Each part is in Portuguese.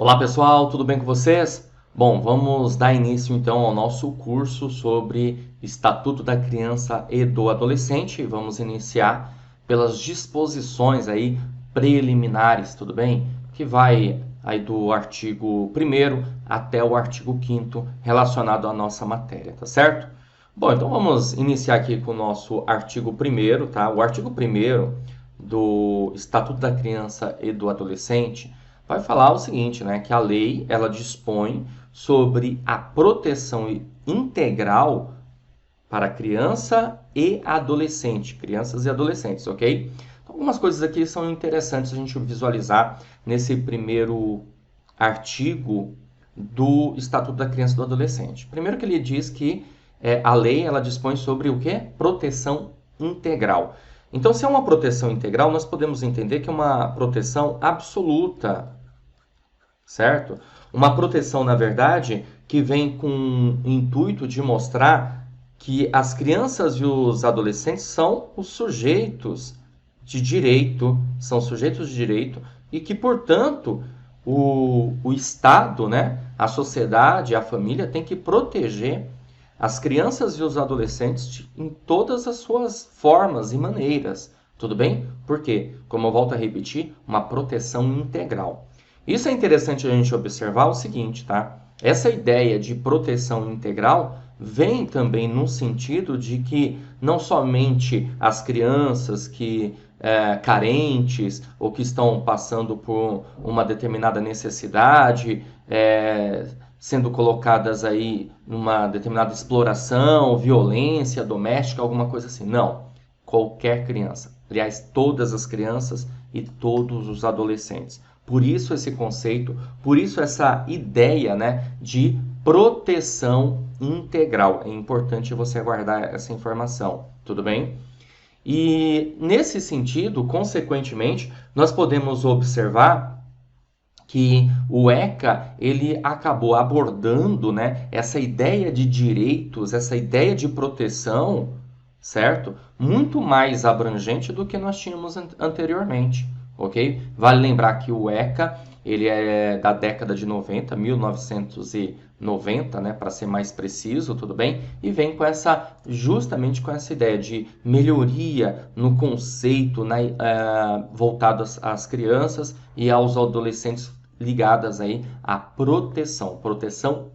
Olá pessoal, tudo bem com vocês? Bom, vamos dar início então ao nosso curso sobre Estatuto da Criança e do Adolescente. Vamos iniciar pelas disposições aí preliminares, tudo bem? Que vai aí do artigo 1º até o artigo 5º relacionado à nossa matéria, tá certo? Bom, então vamos iniciar aqui com o nosso artigo 1º, tá? O artigo 1º do Estatuto da Criança e do Adolescente vai falar o seguinte, né, que a lei ela dispõe sobre a proteção integral para criança e adolescente, crianças e adolescentes, ok? Então, algumas coisas aqui são interessantes a gente visualizar nesse primeiro artigo do Estatuto da Criança e do Adolescente. Primeiro que ele diz que a lei ela dispõe sobre o quê? Proteção integral. Então, se é uma proteção integral, nós podemos entender que é uma proteção absoluta, certo? Uma proteção, na verdade, que vem com o intuito de mostrar que as crianças e os adolescentes são os sujeitos de direito, e que, portanto, o Estado, né, a sociedade, a família tem que proteger as crianças e os adolescentes em todas as suas formas e maneiras, tudo bem? Porque, como eu volto a repetir, uma proteção integral. Isso é interessante a gente observar o seguinte, tá? Essa ideia de proteção integral vem também no sentido de que não somente as crianças que carentes ou que estão passando por uma determinada necessidade, sendo colocadas aí numa determinada exploração, violência doméstica, alguma coisa assim. Não. Qualquer criança. Aliás, todas as crianças e todos os adolescentes. Por isso esse conceito, por isso essa ideia, né, de proteção integral. É importante você guardar essa informação, tudo bem? E nesse sentido, consequentemente, nós podemos observar que o ECA ele acabou abordando, né, essa ideia de direitos, essa ideia de proteção, certo? Muito mais abrangente do que nós tínhamos anteriormente, ok? Vale lembrar que o ECA ele é da década de 90, 1990, né, para ser mais preciso, tudo bem? E vem com justamente com essa ideia de melhoria no conceito voltado às crianças e aos adolescentes ligadas aí à proteção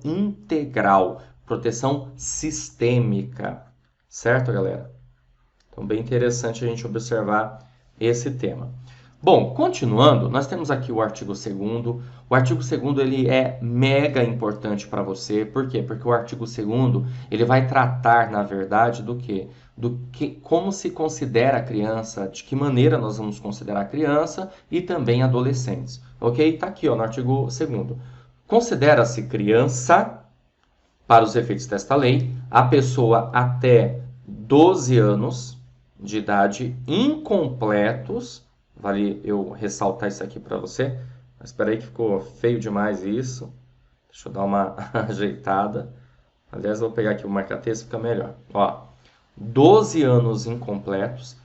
integral, proteção sistêmica, certo, galera? Então, bem interessante a gente observar esse tema. Bom, continuando, nós temos aqui o artigo 2º. O artigo 2º ele é mega importante para você. Por quê? Porque o artigo 2º ele vai tratar, na verdade, do quê? Como se considera a criança, de que maneira nós vamos considerar a criança e também adolescentes. Ok? Está aqui, ó, no artigo 2º. Considera-se criança, para os efeitos desta lei, a pessoa até 12 anos de idade incompletos. Vale eu ressaltar isso aqui para você. Mas espera aí que ficou feio demais isso. Deixa eu dar uma ajeitada. Aliás, eu vou pegar aqui o marca-texto, fica melhor. Ó, 12 anos incompletos.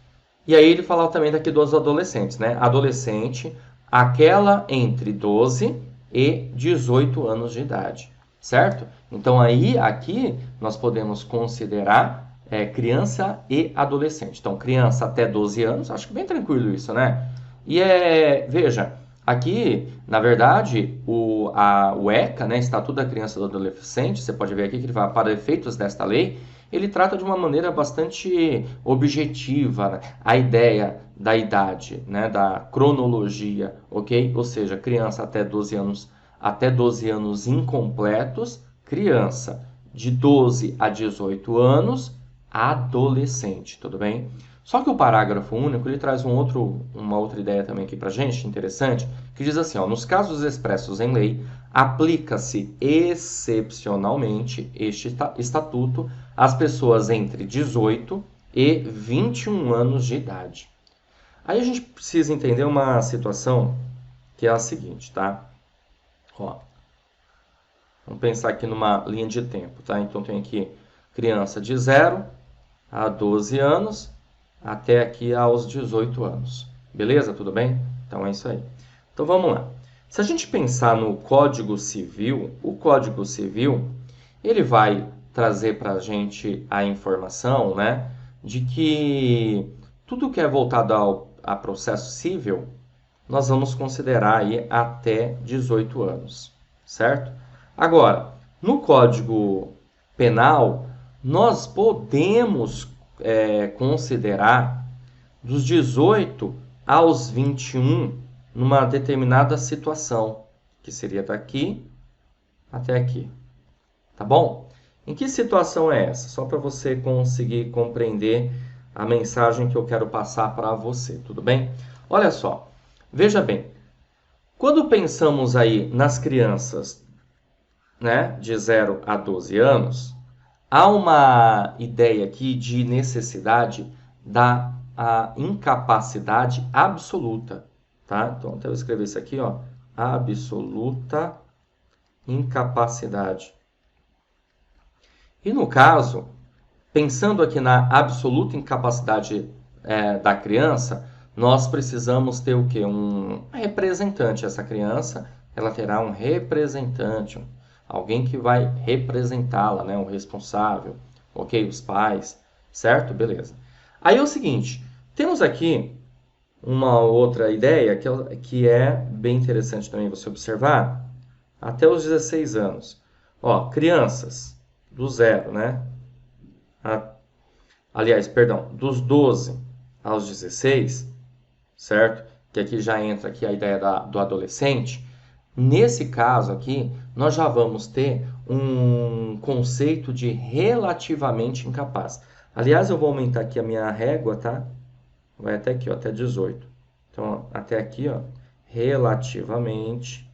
E aí ele fala também daqui dos adolescentes, né? Adolescente, aquela entre 12 e 18 anos de idade, certo? Então aí, aqui, nós podemos considerar criança e adolescente. Então, criança até 12 anos, acho que bem tranquilo isso, né? E veja, aqui, na verdade, o ECA, né, Estatuto da Criança e do Adolescente, você pode ver aqui que ele vai, para efeitos desta lei, ele trata de uma maneira bastante objetiva, né, a ideia da idade, né, da cronologia, ok? Ou seja, criança até 12 anos incompletos, criança de 12 a 18 anos, adolescente, tudo bem? Só que o parágrafo único ele traz uma outra ideia também aqui para gente, interessante, que diz assim, ó, nos casos expressos em lei, aplica-se excepcionalmente este estatuto às pessoas entre 18 e 21 anos de idade. Aí a gente precisa entender uma situação que é a seguinte, tá? Ó, vamos pensar aqui numa linha de tempo, tá? Então tem aqui criança de 0 a 12 anos, até aqui aos 18 anos. Beleza? Tudo bem? Então é isso aí. Então vamos lá. Se a gente pensar no Código Civil, o Código Civil, ele vai trazer para a gente a informação, né, de que tudo que é voltado a processo civil, nós vamos considerar aí até 18 anos, certo? Agora, no Código Penal, nós podemos considerar dos 18 aos 21 numa determinada situação, que seria daqui até aqui. Tá bom? Em que situação é essa? Só para você conseguir compreender a mensagem que eu quero passar para você, tudo bem? Olha só, veja bem, quando pensamos aí nas crianças, né, de 0 a 12 anos, há uma ideia aqui de necessidade da incapacidade absoluta, tá? Então, até eu escrever isso aqui, ó, absoluta incapacidade. E no caso, pensando aqui na absoluta incapacidade da criança, nós precisamos ter o quê? Um representante. Essa criança, ela terá um representante, alguém que vai representá-la, né? Um responsável, ok? Os pais, certo? Beleza. Aí é o seguinte, temos aqui uma outra ideia que é bem interessante também você observar, até os 16 anos. Ó, crianças do 0, né? Aliás, perdão, dos 12 aos 16, certo? Que aqui já entra aqui a ideia do adolescente. Nesse caso aqui, nós já vamos ter um conceito de relativamente incapaz. Aliás, eu vou aumentar aqui a minha régua, tá? Vai até aqui, ó, até 18. Então, até aqui, ó, relativamente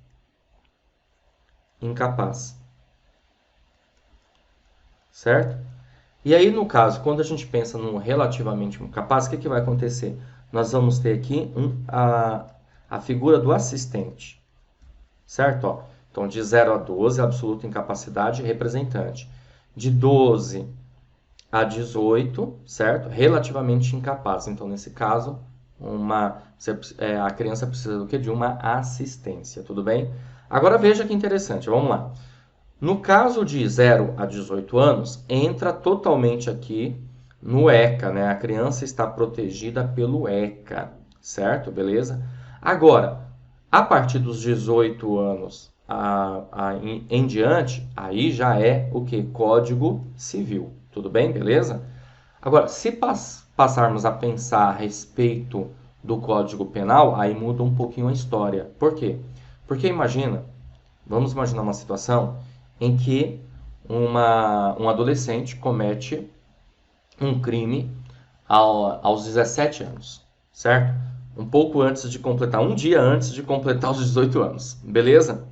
incapaz. Certo? E aí, no caso, quando a gente pensa no relativamente incapaz, o que vai acontecer? Nós vamos ter aqui a figura do assistente. Certo? Ó, então, de 0 a 12, absoluta incapacidade, representante. De 12 a 18, certo? Relativamente incapaz. Então, nesse caso, a criança precisa do quê? De uma assistência, tudo bem? Agora veja que interessante, vamos lá. No caso de 0 a 18 anos, entra totalmente aqui no ECA, né? A criança está protegida pelo ECA, certo? Beleza? Agora, a partir dos 18 anos em diante, aí já é o que? Código Civil. Tudo bem? Beleza? Agora, se passarmos a pensar a respeito do Código Penal, aí muda um pouquinho a história. Por quê? Porque vamos imaginar uma situação em que um adolescente comete um crime aos 17 anos, certo? Um dia antes de completar os 18 anos, beleza?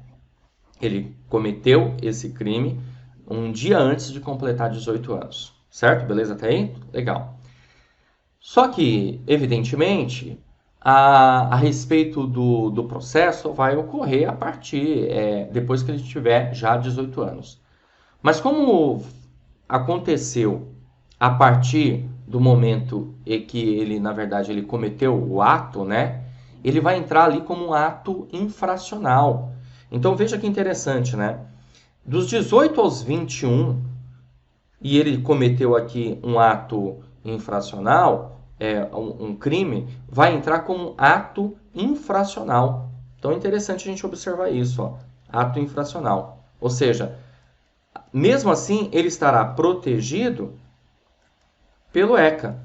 Ele cometeu esse crime um dia antes de completar 18 anos, certo? Beleza até aí? Legal. Só que, evidentemente, a respeito do processo vai ocorrer a partir, depois que ele tiver já 18 anos. Mas como aconteceu a partir do momento em que ele, na verdade, ele cometeu o ato, né? Ele vai entrar ali como um ato infracional. Então veja que interessante, né? Dos 18 aos 21, e ele cometeu aqui um ato infracional, um crime, vai entrar como ato infracional. Então é interessante a gente observar isso, ó, ato infracional. Ou seja, mesmo assim, ele estará protegido pelo ECA,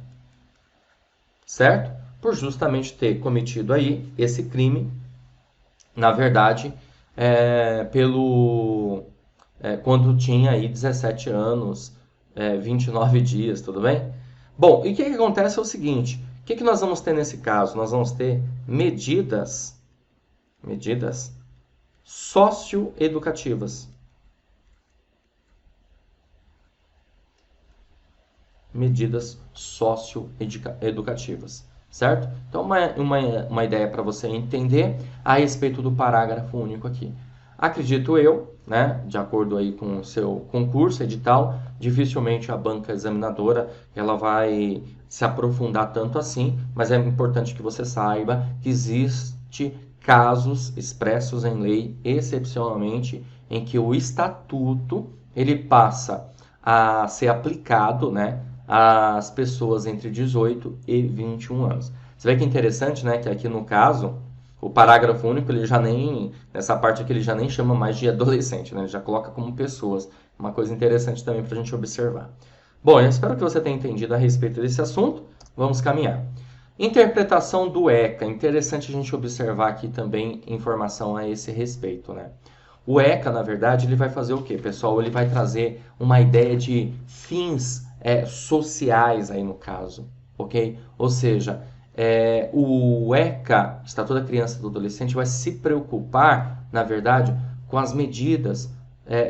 certo? Por justamente ter cometido aí esse crime, na verdade, quando tinha aí 17 anos, 29 dias, tudo bem? Bom, e o que acontece é o seguinte, o que nós vamos ter nesse caso? Nós vamos ter medidas socioeducativas. Medidas socioeducativas, certo? Então, uma ideia para você entender a respeito do parágrafo único aqui. Acredito eu, né, de acordo aí com o seu concurso, edital, dificilmente a banca examinadora ela vai se aprofundar tanto assim, mas é importante que você saiba que existe casos expressos em lei, excepcionalmente, em que o estatuto ele passa a ser aplicado, né, às pessoas entre 18 e 21 anos. Você vê que é interessante, né, que aqui no caso, o parágrafo único, ele já nem, nessa parte aqui, ele já nem chama mais de adolescente, né, ele já coloca como pessoas. Uma coisa interessante também para a gente observar. Bom, eu espero que você tenha entendido a respeito desse assunto. Vamos caminhar. Interpretação do ECA. Interessante a gente observar aqui também informação a esse respeito, né? O ECA, na verdade, ele vai fazer o quê, pessoal? Ele vai trazer uma ideia de fins sociais aí no caso, ok? Ou seja, o ECA, Estatuto da Criança e do Adolescente, vai se preocupar, na verdade, com as medidas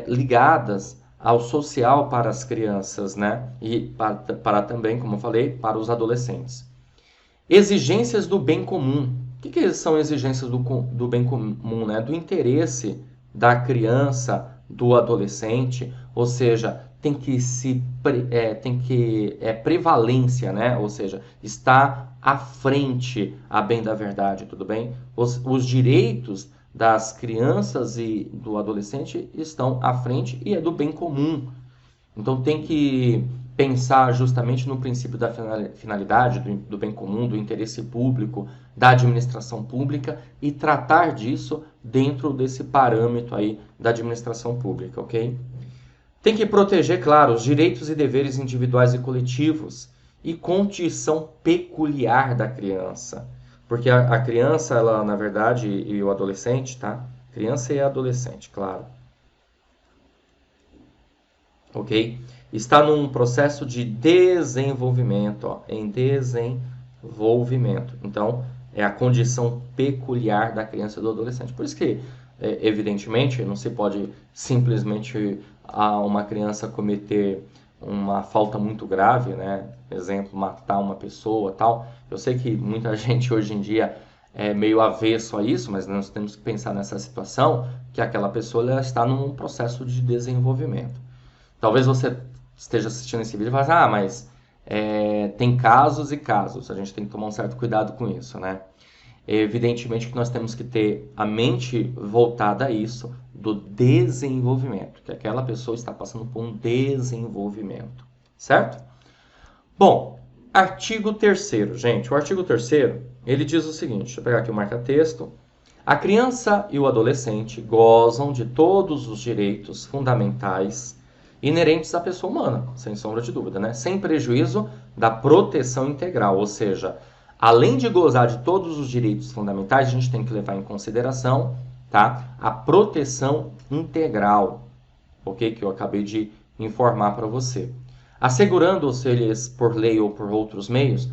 ligadas ao social para as crianças, né? E para também, como eu falei, para os adolescentes. Exigências do bem comum. O que são exigências do bem comum, né? Do interesse da criança, do adolescente, ou seja, tem que prevalência, né? Ou seja, está à frente a bem da verdade, tudo bem? Os direitos das crianças e do adolescente estão à frente e é do bem comum. Então tem que pensar justamente no princípio da finalidade, do bem comum, do interesse público, da administração pública e tratar disso dentro desse parâmetro aí da administração pública, ok? Tem que proteger, claro, os direitos e deveres individuais e coletivos e condição peculiar da criança. Porque a criança, ela, na verdade, e o adolescente, tá? Criança e adolescente, claro. Ok? Está num processo de desenvolvimento, ó, em desenvolvimento. Então, é a condição peculiar da criança e do adolescente. Por isso que, evidentemente, não se pode simplesmente uma criança cometer uma falta muito grave, né? Exemplo, matar uma pessoa, tal. Eu sei que muita gente hoje em dia é meio avesso a isso, mas nós temos que pensar nessa situação que aquela pessoa ela está num processo de desenvolvimento. Talvez você esteja assistindo esse vídeo e fale, mas tem casos e casos, a gente tem que tomar um certo cuidado com isso, né? Evidentemente que nós temos que ter a mente voltada a isso, do desenvolvimento, que aquela pessoa está passando por um desenvolvimento, certo? Bom, artigo 3º, gente, o artigo 3º, ele diz o seguinte, deixa eu pegar aqui o marca-texto, a criança e o adolescente gozam de todos os direitos fundamentais inerentes à pessoa humana, sem sombra de dúvida, né? Sem prejuízo da proteção integral, ou seja, além de gozar de todos os direitos fundamentais, a gente tem que levar em consideração, tá, a proteção integral, ok? Que eu acabei de informar para você. Assegurando-se-lhes por lei ou por outros meios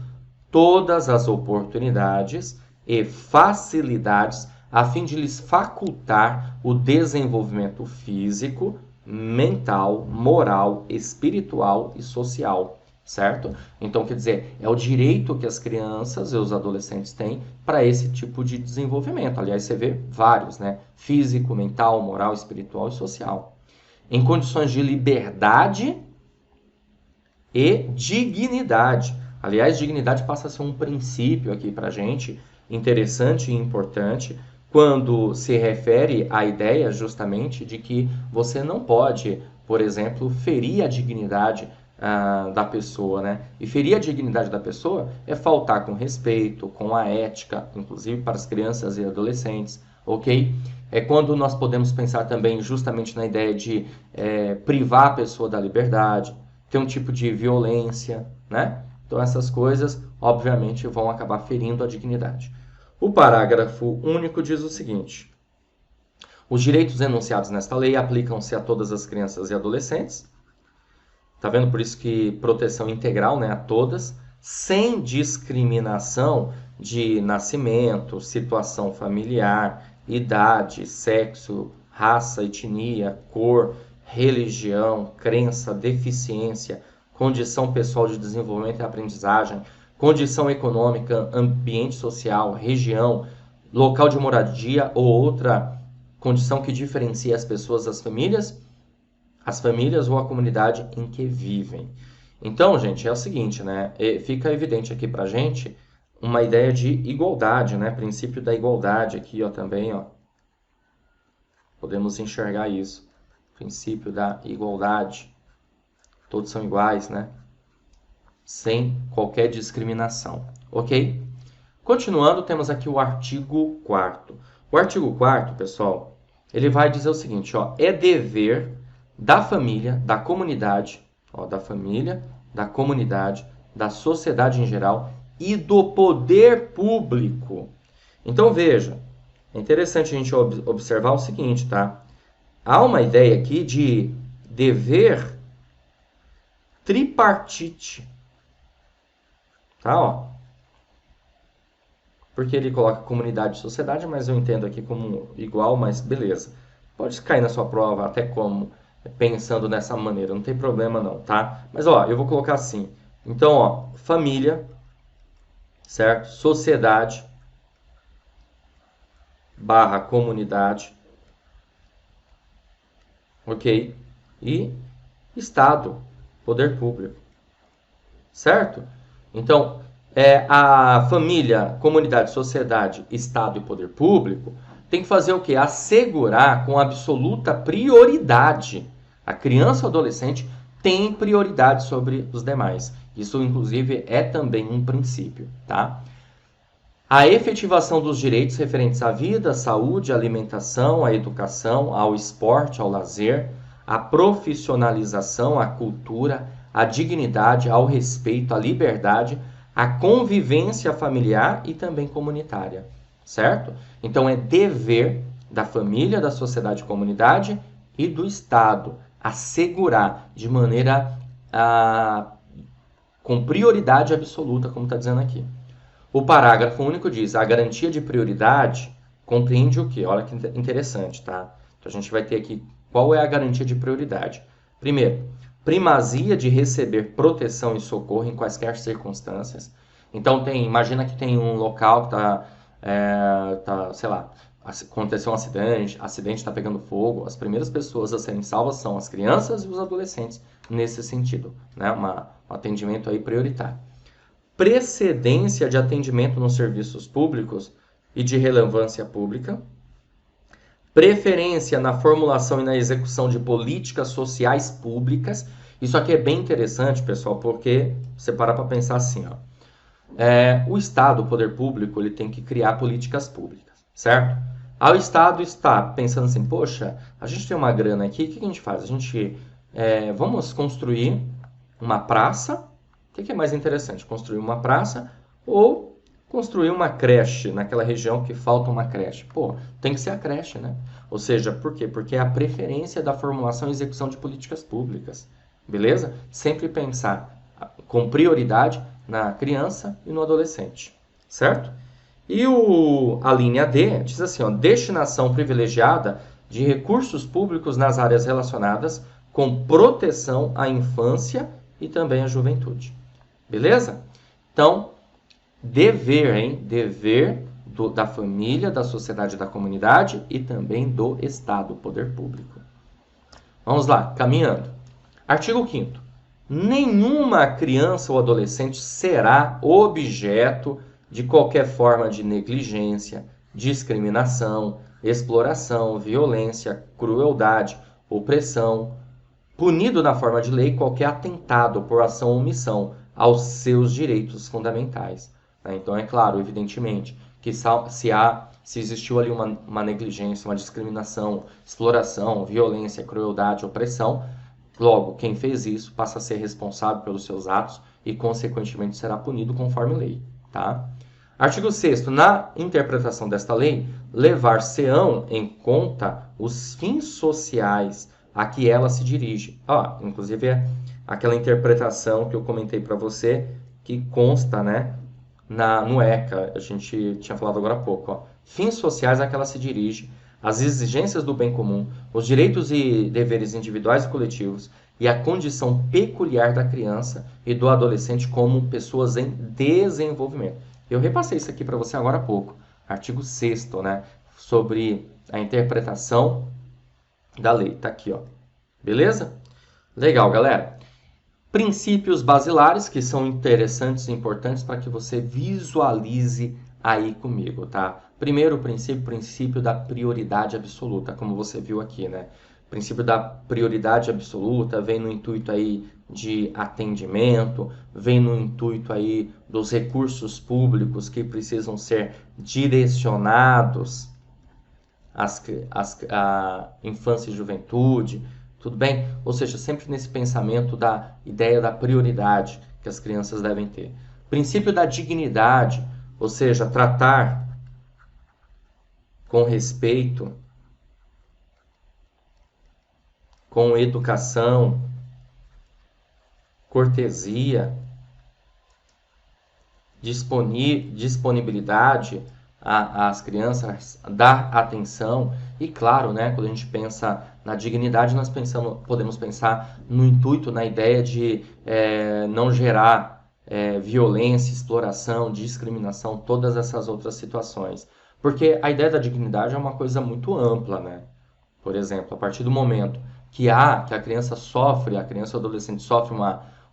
todas as oportunidades e facilidades a fim de lhes facultar o desenvolvimento físico, mental, moral, espiritual e social, certo? Então, quer dizer, é o direito que as crianças e os adolescentes têm para esse tipo de desenvolvimento. Aliás, você vê vários, né? Físico, mental, moral, espiritual e social. Em condições de liberdade e dignidade. Aliás, dignidade passa a ser um princípio aqui para a gente, interessante e importante, quando se refere à ideia justamente de que você não pode, por exemplo, ferir a dignidade da pessoa, né? E ferir a dignidade da pessoa é faltar com respeito, com a ética, inclusive para as crianças e adolescentes, ok? É quando nós podemos pensar também justamente na ideia de privar a pessoa da liberdade, ter um tipo de violência, né? Então essas coisas, obviamente, vão acabar ferindo a dignidade. O parágrafo único diz o seguinte: os direitos enunciados nesta lei aplicam-se a todas as crianças e adolescentes. Tá vendo? Por isso que proteção integral, né, a todas, sem discriminação de nascimento, situação familiar, idade, sexo, raça, etnia, cor, religião, crença, deficiência, condição pessoal de desenvolvimento e aprendizagem, condição econômica, ambiente social, região, local de moradia ou outra condição que diferencia as pessoas das famílias, ou a comunidade em que vivem. Então, gente, é o seguinte, né? Fica evidente aqui pra gente uma ideia de igualdade, né? Princípio da igualdade aqui, ó, também, ó. Podemos enxergar isso. Princípio da igualdade. Todos são iguais, né? Sem qualquer discriminação. Ok? Continuando, temos aqui o artigo 4º. O artigo 4º, pessoal, ele vai dizer o seguinte, ó, é dever da família, da comunidade, ó, da família, da comunidade, da sociedade em geral e do poder público. Então, veja, é interessante a gente observar o seguinte, tá? Há uma ideia aqui de dever tripartite, tá? Ó, porque ele coloca comunidade e sociedade, mas eu entendo aqui como igual, mas beleza. Pode cair na sua prova até como pensando dessa maneira, não tem problema não, tá? Mas ó, eu vou colocar assim. Então, ó, família, certo? Sociedade barra comunidade, ok? E Estado, poder público, certo? Então, a família, comunidade, sociedade, Estado e poder público tem que fazer o quê? Assegurar com absoluta prioridade. A criança ou adolescente tem prioridade sobre os demais. Isso, inclusive, é também um princípio, tá? A efetivação dos direitos referentes à vida, à saúde, à alimentação, à educação, ao esporte, ao lazer, à profissionalização, à cultura, à dignidade, ao respeito, à liberdade, à convivência familiar e também comunitária, certo? Então é dever da família, da sociedade e comunidade e do Estado assegurar de maneira com prioridade absoluta, como está dizendo aqui. O parágrafo único diz: a garantia de prioridade compreende o quê? Olha que interessante, tá? Então a gente vai ter aqui qual é a garantia de prioridade. Primeiro, primazia de receber proteção e socorro em quaisquer circunstâncias. Então imagina que tem um local que sei lá, aconteceu um acidente está pegando fogo, as primeiras pessoas a serem salvas são as crianças e os adolescentes nesse sentido, né? Um atendimento aí prioritário. Precedência de atendimento nos serviços públicos e de relevância pública, preferência na formulação e na execução de políticas sociais públicas. Isso aqui é bem interessante, pessoal, porque você para pensar assim, ó. O Estado, o poder público, ele tem que criar políticas públicas, certo? Aí o Estado está pensando assim, poxa, a gente tem uma grana aqui, o que a gente faz? A gente vamos construir uma praça. O que é mais interessante? Construir uma praça ou construir uma creche naquela região que falta uma creche? Pô, tem que ser a creche, né? Ou seja, por quê? Porque é a preferência da formulação e execução de políticas públicas. Beleza? Sempre pensar com prioridade na criança e no adolescente. Certo? E a linha D diz assim, ó, destinação privilegiada de recursos públicos nas áreas relacionadas com proteção à infância e também à juventude. Beleza? Então, dever, hein? Dever da família, da sociedade e da comunidade e também do Estado, poder público. Vamos lá, caminhando. Artigo 5º. Nenhuma criança ou adolescente será objeto de qualquer forma de negligência, discriminação, exploração, violência, crueldade, opressão, punido na forma de lei qualquer atentado por ação ou omissão aos seus direitos fundamentais. Então, é claro, evidentemente, que se existiu ali uma negligência, uma discriminação, exploração, violência, crueldade, opressão, logo, quem fez isso passa a ser responsável pelos seus atos e, consequentemente, será punido conforme lei. Tá? Artigo 6º. Na interpretação desta lei, levar-se-ão em conta os fins sociais a que ela se dirige. Inclusive, é aquela interpretação que eu comentei para você, que consta, né, no ECA, a gente tinha falado agora há pouco. Ó. Fins sociais a que ela se dirige, as exigências do bem comum, os direitos e deveres individuais e coletivos e a condição peculiar da criança e do adolescente como pessoas em desenvolvimento. Eu repassei isso aqui para você agora há pouco, artigo 6º, né, sobre a interpretação da lei. Tá aqui, ó. Beleza? Legal, galera. Princípios basilares que são interessantes e importantes para que você visualize aí comigo, tá? Primeiro princípio da prioridade absoluta, como você viu aqui, né? O princípio da prioridade absoluta vem no intuito aí de atendimento, vem no intuito aí dos recursos públicos que precisam ser direcionados à infância e juventude, tudo bem? Ou seja, sempre nesse pensamento da ideia da prioridade que as crianças devem ter. Princípio da dignidade, ou seja, tratar com respeito, com educação, cortesia, disponibilidade às crianças, dar atenção. E claro, né, quando a gente pensa na dignidade, nós podemos pensar no intuito, na ideia de não gerar violência, exploração, discriminação, todas essas outras situações. Porque a ideia da dignidade é uma coisa muito ampla, né? Por exemplo, a partir do momento que a criança sofre, a criança ou adolescente sofre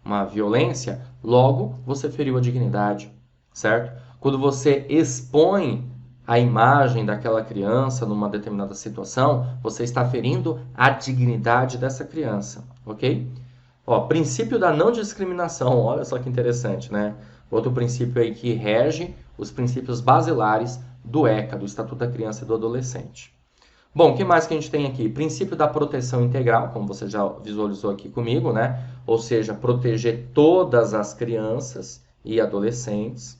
uma violência, logo você feriu a dignidade, certo? Quando você expõe a imagem daquela criança numa determinada situação, você está ferindo a dignidade dessa criança, ok? Ó, princípio da não discriminação, olha só que interessante, né? Outro princípio aí que rege os princípios basilares do ECA, do Estatuto da Criança e do Adolescente. Bom, o que mais que a gente tem aqui? Princípio da proteção integral, como você já visualizou aqui comigo, né? Ou seja, proteger todas as crianças e adolescentes,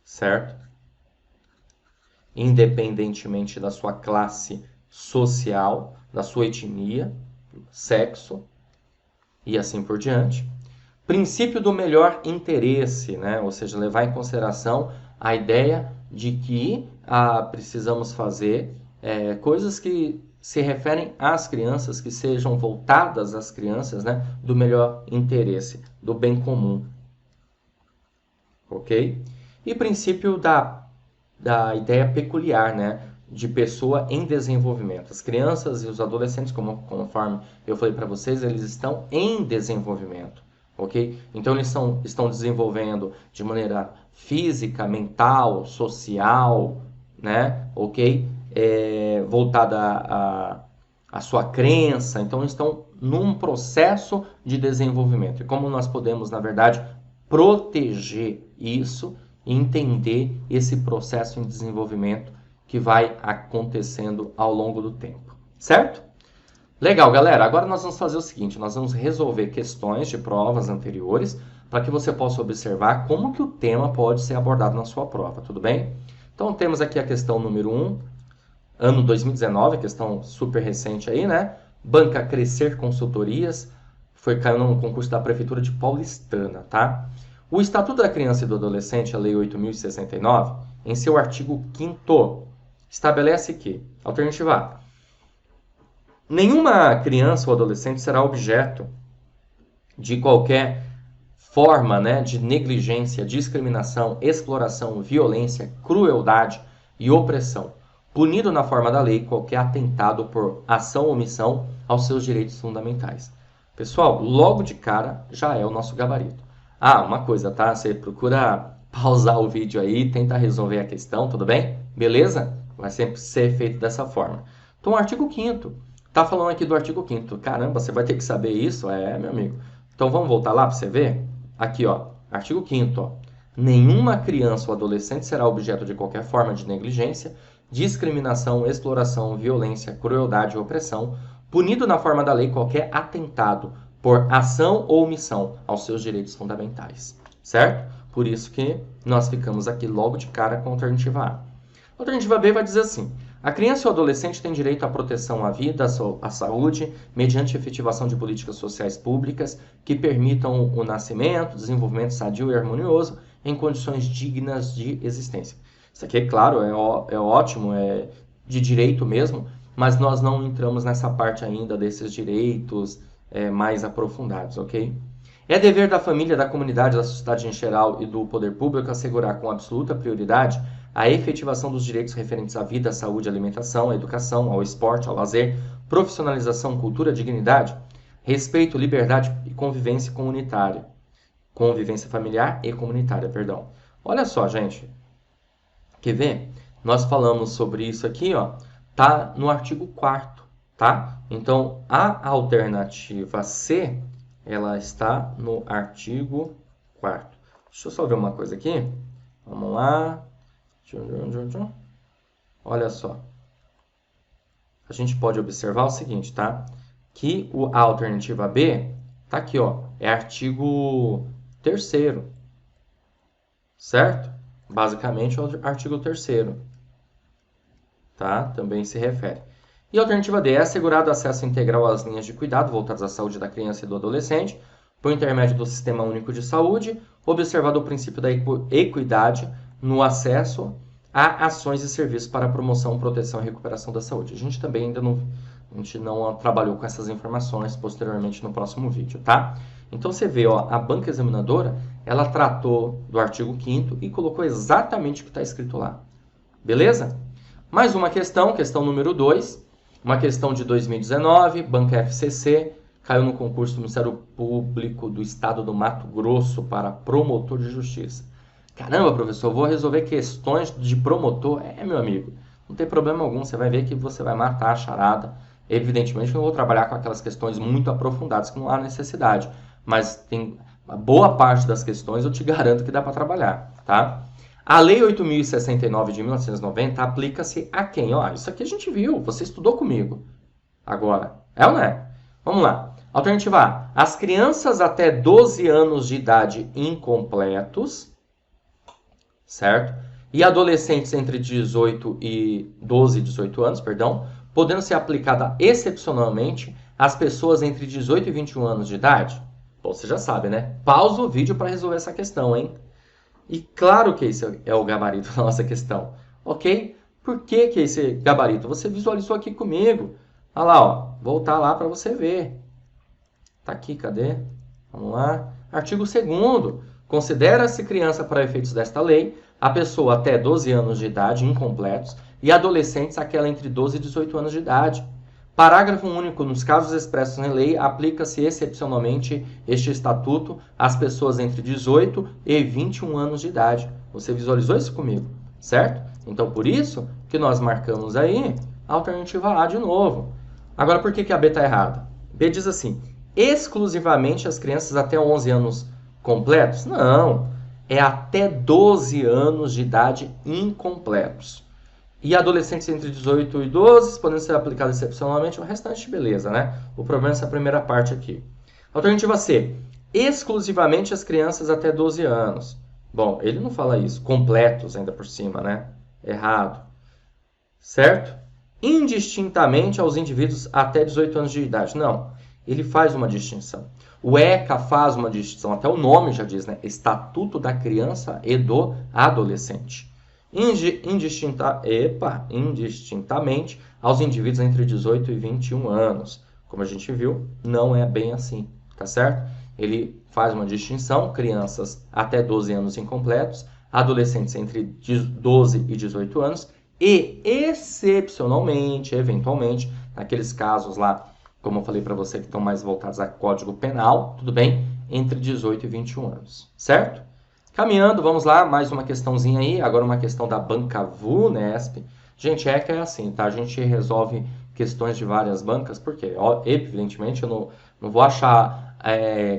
certo? Independentemente da sua classe social, da sua etnia, sexo e assim por diante. Princípio do melhor interesse, né? Ou seja, levar em consideração a ideia de que precisamos fazer coisas que se referem às crianças, que sejam voltadas às crianças, né? Do melhor interesse, do bem comum. Ok? E princípio da ideia peculiar, né? De pessoa em desenvolvimento. As crianças e os adolescentes, conforme eu falei para vocês, eles estão em desenvolvimento, ok? Então eles estão desenvolvendo de maneira física, mental, social, né? Ok? Voltada à sua crença. Então estão num processo de desenvolvimento. E como nós podemos, na verdade, proteger isso e entender esse processo em desenvolvimento que vai acontecendo ao longo do tempo, certo? Legal, galera. Agora nós vamos fazer o seguinte, nós vamos resolver questões de provas anteriores para que você possa observar como que o tema pode ser abordado na sua prova, tudo bem? Então temos aqui a questão número 1, ano 2019, questão super recente aí, né? Banca Crescer Consultorias, caiu no concurso da Prefeitura de Paulistana, tá? O Estatuto da Criança e do Adolescente, a Lei 8.069, em seu artigo 5º, estabelece que, alternativa A, nenhuma criança ou adolescente será objeto de qualquer forma, né, de negligência, discriminação, exploração, violência, crueldade e opressão, punido na forma da lei qualquer atentado por ação ou omissão aos seus direitos fundamentais. Pessoal, logo de cara já é o nosso gabarito. Uma coisa, tá? Você procura pausar o vídeo aí, tenta resolver a questão, tudo bem? Beleza? Vai sempre ser feito dessa forma. Então, o artigo 5º. Tá falando aqui do artigo 5º. Caramba, você vai ter que saber isso? Meu amigo. Então, vamos voltar lá para você ver? Aqui, ó. Artigo 5º, ó. Nenhuma criança ou adolescente será objeto de qualquer forma de negligência, discriminação, exploração, violência, crueldade ou opressão, punido na forma da lei qualquer atentado por ação ou omissão aos seus direitos fundamentais, certo? Por isso que nós ficamos aqui logo de cara com a alternativa A. A alternativa B vai dizer assim: a criança ou adolescente tem direito à proteção à vida, à saúde, mediante efetivação de políticas sociais públicas que permitam o nascimento, desenvolvimento sadio e harmonioso em condições dignas de existência. Isso aqui, é claro, é ótimo, é de direito mesmo, mas nós não entramos nessa parte ainda desses direitos mais aprofundados, ok? É dever da família, da comunidade, da sociedade em geral e do poder público assegurar com absoluta prioridade a efetivação dos direitos referentes à vida, à saúde, à alimentação, à educação, ao esporte, ao lazer, profissionalização, cultura, dignidade, respeito, liberdade e convivência comunitária. Convivência familiar e comunitária, perdão. Olha só, gente. Quer ver? Nós falamos sobre isso aqui, ó. Tá no artigo 4º, tá? Então, a alternativa C, ela está no artigo 4º. Deixa eu só ver uma coisa aqui. Vamos lá. Olha só. A gente pode observar o seguinte, tá? Que a alternativa B tá aqui, ó. É artigo 3º. Certo? Basicamente, é o artigo 3º. Tá? Também se refere. E a alternativa D é assegurado acesso integral às linhas de cuidado voltadas à saúde da criança e do adolescente, por intermédio do Sistema Único de Saúde, observado o princípio da equidade no acesso a ações e serviços para a promoção, proteção e recuperação da saúde. A gente também ainda não trabalhou com essas informações posteriormente no próximo vídeo, tá? Então você vê, ó, a banca examinadora, ela tratou do artigo 5º e colocou exatamente o que está escrito lá. Beleza? Mais uma questão número 2, uma questão de 2019, banca FCC, caiu no concurso do Ministério Público do Estado do Mato Grosso para promotor de justiça. Caramba, professor, eu vou resolver questões de promotor. Meu amigo, não tem problema algum, você vai ver que você vai matar a charada. Evidentemente que eu não vou trabalhar com aquelas questões muito aprofundadas, que não há necessidade. Mas tem uma boa parte das questões, eu te garanto que dá para trabalhar, tá? A Lei 8.069 de 1990 aplica-se a quem? Ó, isso aqui a gente viu, você estudou comigo. Agora, é ou não é? Vamos lá. Alternativa A. As crianças até 12 anos de idade incompletos, certo? E adolescentes entre 12 e 18 anos, perdão, podendo ser aplicada excepcionalmente às pessoas entre 18 e 21 anos de idade. Bom, você já sabe, né? Pausa o vídeo para resolver essa questão, hein? E claro que esse é o gabarito da nossa questão, ok? Por que que esse gabarito? Você visualizou aqui comigo. Olha lá, ó. Voltar lá para você ver. Tá aqui, cadê? Vamos lá. Artigo 2º. Considera-se criança para efeitos desta lei a pessoa até 12 anos de idade incompletos e adolescentes aquela entre 12 e 18 anos de idade. Parágrafo único. Nos casos expressos em lei, aplica-se excepcionalmente este estatuto às pessoas entre 18 e 21 anos de idade. Você visualizou isso comigo, certo? Então, por isso que nós marcamos aí a alternativa A de novo. Agora, por que a B está errada? B diz assim, exclusivamente as crianças até 11 anos completos? Não, é até 12 anos de idade incompletos. E adolescentes entre 18 e 12, podendo ser aplicados excepcionalmente, o restante, beleza, né? O problema é essa primeira parte aqui. Alternativa C, exclusivamente as crianças até 12 anos. Bom, ele não fala isso, completos ainda por cima, né? Errado. Certo? Indistintamente aos indivíduos até 18 anos de idade. Não, ele faz uma distinção. O ECA faz uma distinção, até o nome já diz, né? Estatuto da Criança e do Adolescente. Indistintamente aos indivíduos entre 18 e 21 anos. Como a gente viu, não é bem assim, tá certo? Ele faz uma distinção, crianças até 12 anos incompletos, adolescentes entre 12 e 18 anos e, excepcionalmente, eventualmente, naqueles casos lá, como eu falei para você, que estão mais voltados a Código Penal, tudo bem? Entre 18 e 21 anos, certo? Caminhando, vamos lá, mais uma questãozinha aí, agora uma questão da banca VUNESP. Gente, é que é assim, tá? A gente resolve questões de várias bancas, porque, evidentemente, eu não vou achar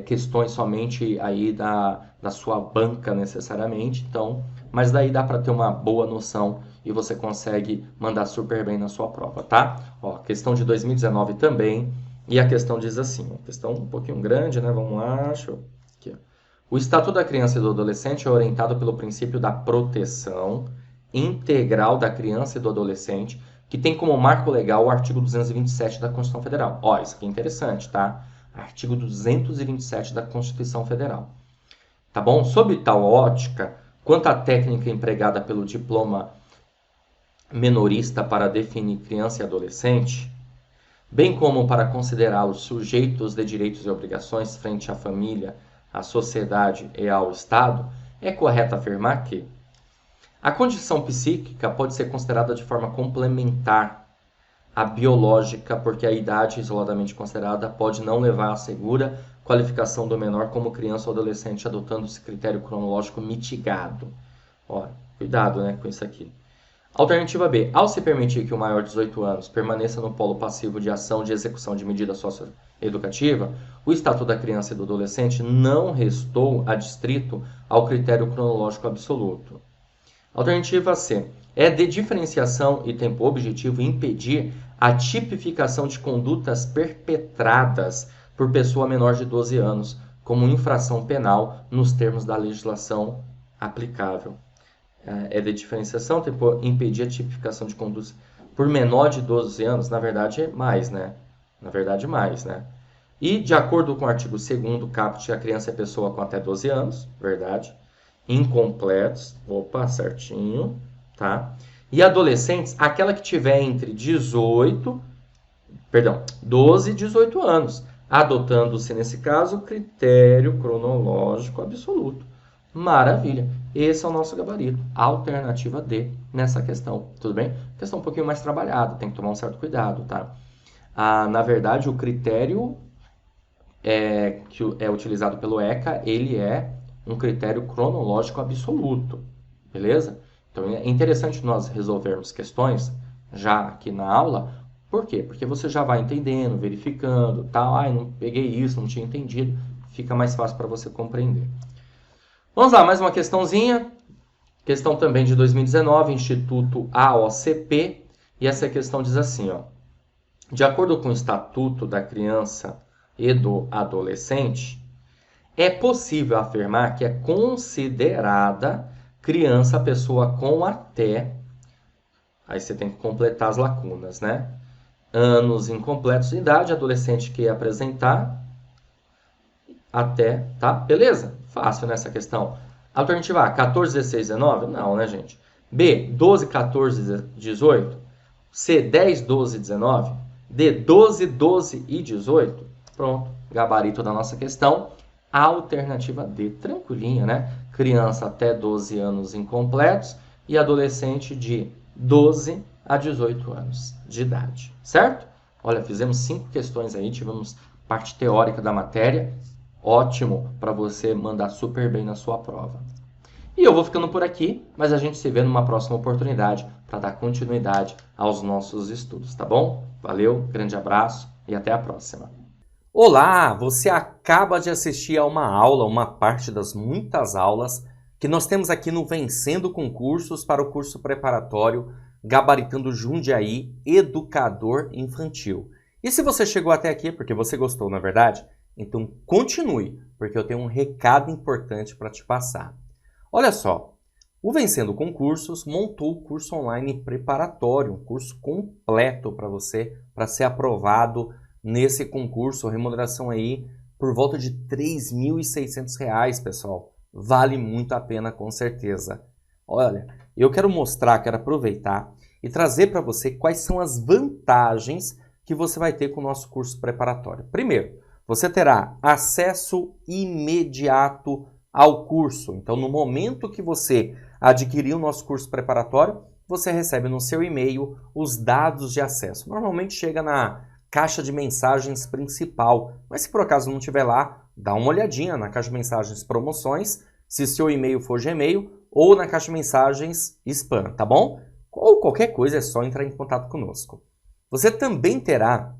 questões somente aí da sua banca necessariamente, então, mas daí dá para ter uma boa noção e você consegue mandar super bem na sua prova, tá? Ó, questão de 2019 também, e a questão diz assim, uma questão um pouquinho grande, né? Vamos lá, deixa eu... Aqui, ó. O Estatuto da Criança e do Adolescente é orientado pelo princípio da proteção integral da criança e do adolescente, que tem como marco legal o artigo 227 da Constituição Federal. Ó, isso aqui é interessante, tá? Artigo 227 da Constituição Federal. Tá bom? Sob tal ótica, quanto à técnica empregada pelo diploma menorista para definir criança e adolescente, bem como para considerá-los sujeitos de direitos e obrigações frente à família, à sociedade e ao Estado, é correto afirmar que a condição psíquica pode ser considerada de forma complementar a biológica, porque a idade isoladamente considerada pode não levar à segura qualificação do menor como criança ou adolescente, adotando esse critério cronológico mitigado. Ó, cuidado, né, com isso aqui. Alternativa B. Ao se permitir que o maior de 18 anos permaneça no polo passivo de ação de execução de medida socioeducativa, o Estatuto da Criança e do Adolescente não restou adstrito ao critério cronológico absoluto. Alternativa C. É de diferenciação e tem por objetivo impedir a tipificação de condutas perpetradas por pessoa menor de 12 anos como infração penal nos termos da legislação aplicável. É de diferenciação, tem por impedir a tipificação de condutas por menor de 12 anos, na verdade é mais, né? Na verdade mais, né? E de acordo com o artigo 2º caput, a criança é pessoa com até 12 anos, verdade? Incompletos, opa, certinho, tá? E adolescentes, aquela que tiver entre 12 e 18 anos, adotando-se, nesse caso, o critério cronológico absoluto. Maravilha, esse é o nosso gabarito, alternativa D nessa questão, tudo bem? Questão um pouquinho mais trabalhada, tem que tomar um certo cuidado, tá? Na verdade, o critério que é utilizado pelo ECA, ele é um critério cronológico absoluto, beleza? Então é interessante nós resolvermos questões já aqui na aula. Por quê? Porque você já vai entendendo, verificando, tal. Não peguei isso, não tinha entendido. Fica mais fácil para você compreender. Vamos lá, mais uma questãozinha. Questão também de 2019, Instituto AOCP. E essa questão diz assim, ó. De acordo com o Estatuto da Criança e do Adolescente, é possível afirmar que é considerada criança a pessoa com até... Aí você tem que completar as lacunas, né? Anos incompletos de idade, adolescente que apresentar até, tá? Beleza? Fácil nessa questão. Alternativa A, 14, 16, 19? Não, né, gente? B, 12, 14, 18? C, 10, 12, 19? D, 12, 12 e 18? Pronto, gabarito da nossa questão. Alternativa D, tranquilinha, né? Criança até 12 anos incompletos e adolescente de 12 a 18 anos de idade, certo? Olha, fizemos 5 questões aí, tivemos parte teórica da matéria. Ótimo para você mandar super bem na sua prova. E eu vou ficando por aqui, mas a gente se vê numa próxima oportunidade para dar continuidade aos nossos estudos, tá bom? Valeu, grande abraço e até a próxima. Olá, você acaba de assistir a uma aula, uma parte das muitas aulas que nós temos aqui no Vencendo Concursos para o curso preparatório Gabaritando Jundiaí Educador Infantil. E se você chegou até aqui porque você gostou, na verdade? Então continue, porque eu tenho um recado importante para te passar. Olha só, o Vencendo Concursos montou o curso online preparatório, um curso completo para você, para ser aprovado nesse concurso, remuneração aí por volta de R$ 3.600, pessoal. Vale muito a pena, com certeza. Olha, eu quero mostrar, quero aproveitar e trazer para você quais são as vantagens que você vai ter com o nosso curso preparatório. Primeiro, você terá acesso imediato ao curso. Então, no momento que você adquirir o nosso curso preparatório, você recebe no seu e-mail os dados de acesso. Normalmente chega na caixa de mensagens principal, mas se por acaso não estiver lá, dá uma olhadinha na caixa de mensagens promoções, se seu e-mail for Gmail, ou na caixa de mensagens spam, tá bom? Ou qualquer coisa é só entrar em contato conosco. Você também terá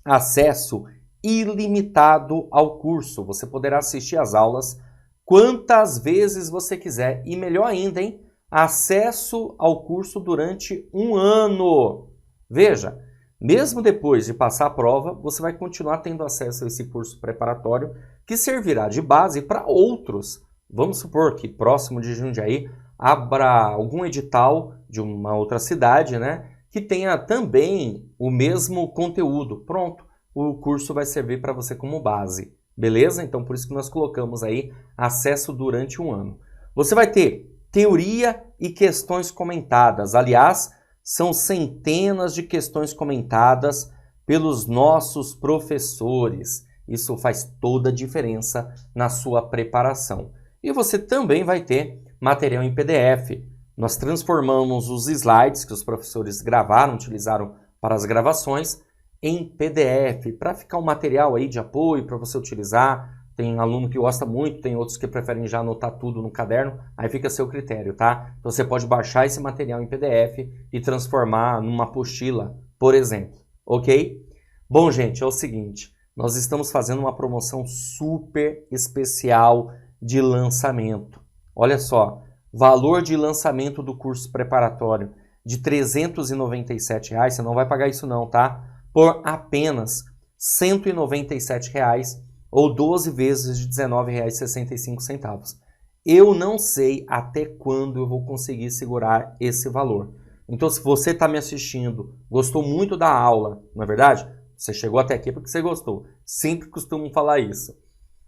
acesso ilimitado ao curso. Você poderá assistir às aulas quantas vezes você quiser e melhor ainda, hein? Acesso ao curso durante 1 ano. Veja, mesmo depois de passar a prova, você vai continuar tendo acesso a esse curso preparatório que servirá de base para outros. Vamos supor que próximo de Jundiaí abra algum edital de uma outra cidade, né, que tenha também o mesmo conteúdo. Pronto, o curso vai servir para você como base. Beleza? Então, por isso que nós colocamos aí acesso durante 1 ano. Você vai ter teoria e questões comentadas. Aliás, são centenas de questões comentadas pelos nossos professores. Isso faz toda a diferença na sua preparação. E você também vai ter material em PDF. Nós transformamos os slides que os professores gravaram, utilizaram para as gravações em PDF, para ficar um material aí de apoio para você utilizar. Tem aluno que gosta muito, tem outros que preferem já anotar tudo no caderno, aí fica a seu critério, tá? Então você pode baixar esse material em PDF e transformar numa apostila, por exemplo, ok? Bom, gente, é o seguinte, nós estamos fazendo uma promoção super especial de lançamento. Olha só, valor de lançamento do curso preparatório de R$ 397, você não vai pagar isso não, tá? Por apenas R$ 197 ou 12 vezes de R$ 19,65. Eu não sei até quando eu vou conseguir segurar esse valor. Então, se você está me assistindo, gostou muito da aula, não é verdade? Você chegou até aqui porque você gostou. Sempre costumo falar isso.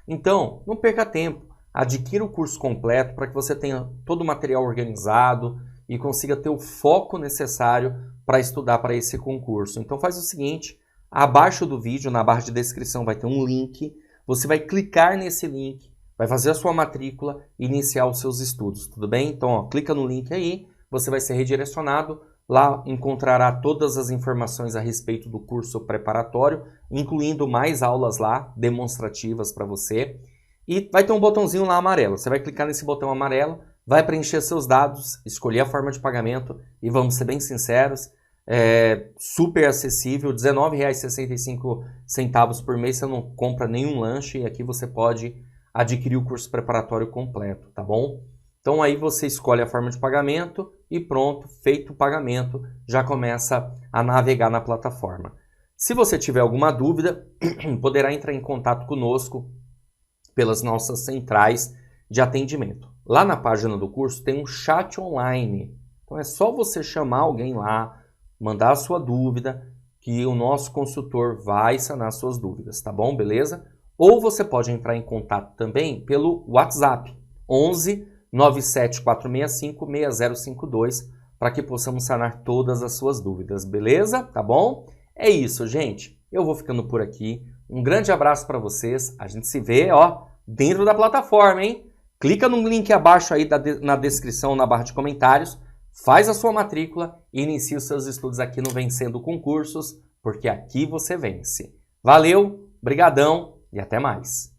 Então, não perca tempo. Adquira o curso completo para que você tenha todo o material organizado e consiga ter o foco necessário para estudar para esse concurso. Então, faz o seguinte, abaixo do vídeo, na barra de descrição, vai ter um link. Você vai clicar nesse link, vai fazer a sua matrícula e iniciar os seus estudos, tudo bem? Então, ó, clica no link aí, você vai ser redirecionado. Lá encontrará todas as informações a respeito do curso preparatório, incluindo mais aulas lá, demonstrativas para você. E vai ter um botãozinho lá amarelo. Você vai clicar nesse botão amarelo, vai preencher seus dados, escolher a forma de pagamento e vamos ser bem sinceros, é super acessível, R$ 19,65 por mês, você não compra nenhum lanche e aqui você pode adquirir o curso preparatório completo, tá bom? Então aí você escolhe a forma de pagamento e pronto, feito o pagamento, já começa a navegar na plataforma. Se você tiver alguma dúvida, poderá entrar em contato conosco pelas nossas centrais de atendimento. Lá na página do curso tem um chat online, então é só você chamar alguém lá, mandar a sua dúvida, que o nosso consultor vai sanar suas dúvidas, tá bom? Beleza? Ou você pode entrar em contato também pelo WhatsApp, 11 97465 6052, para que possamos sanar todas as suas dúvidas, beleza? Tá bom? É isso, gente. Eu vou ficando por aqui. Um grande abraço para vocês. A gente se vê, ó, dentro da plataforma, hein? Clica no link abaixo aí na descrição, na barra de comentários. Faz a sua matrícula e inicie os seus estudos aqui no Vencendo Concursos, porque aqui você vence. Valeu, brigadão e até mais!